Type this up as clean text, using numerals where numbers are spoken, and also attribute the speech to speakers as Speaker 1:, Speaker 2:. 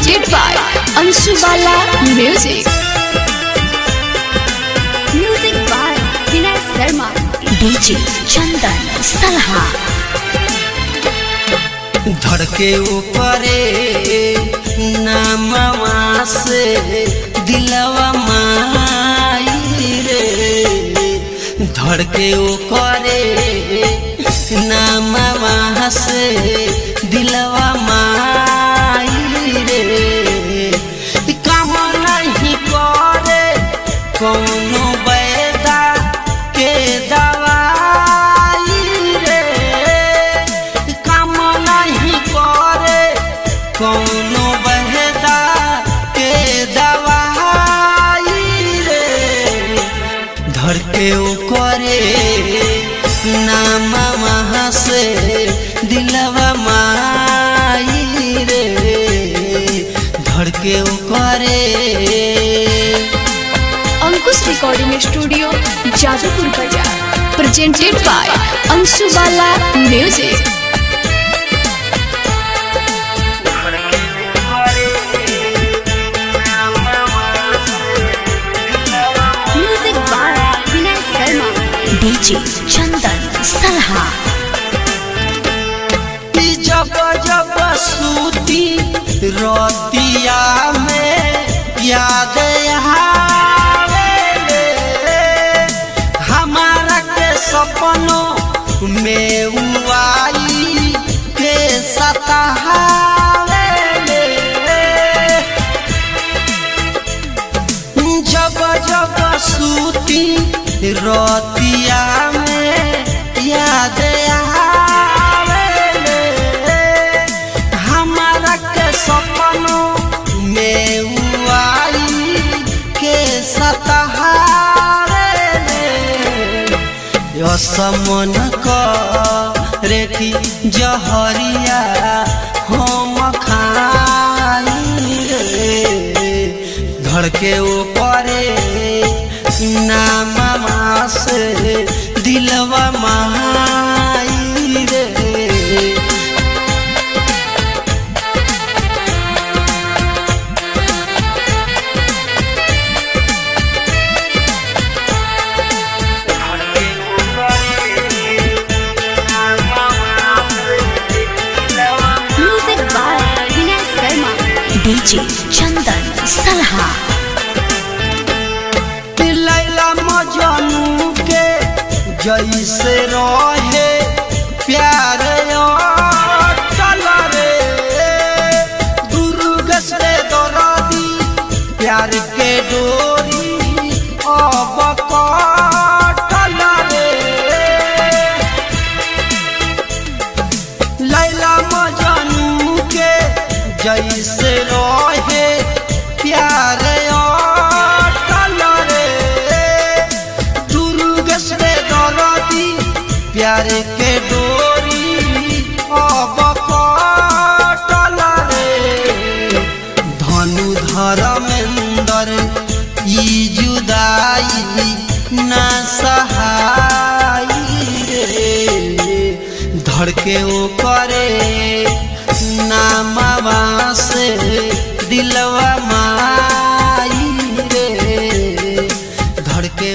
Speaker 1: presented by Anshubala Music by Vinay Sharma DJ Chandan Salha।
Speaker 2: धड़के ऊपरे नामवा से दिलवा माई रे, धड़के ऊपरे नामवा से दिलवा माई रे। काम नहीं करे कौनो बैदा के दवाई रे, काम नहीं करे कौनो बैदा के दवाई रे। धड़के करे नामवा से दिलवा माई रे, धड़के करे।
Speaker 1: अंकुश रिकॉर्डिंग स्टूडियो जादूपुर बाजार presented by Anshubala Music। by Vinay Sharma DJ Chandan Salha।
Speaker 2: जब जब सूती रोतिया में याद आवे, हमारा के सपनों में उआई के सतावे। जब जब सूती रोतिया में याद सपनों में उआई के सतारे यो समन करे की जहरिया हम खाई रे। धड़के ऊपरे नामवा से दिलवा माई रे।
Speaker 1: DJ Chandan Salha।
Speaker 2: Laila Majnu के जैसे रहे प्यार चल रे, दुर्ग से दरदी प्यार के डोरी अब कटल रे। लैला मजनू के जैसे रहे प्यार चल रे, दुर्ग से दरदी प्यार के डोरी अब कटल रे। धनु धर्मेंद्र ई जुदाई ना सहाई रे। धड़के करे नामवा से दिलवा माई रे, धड़के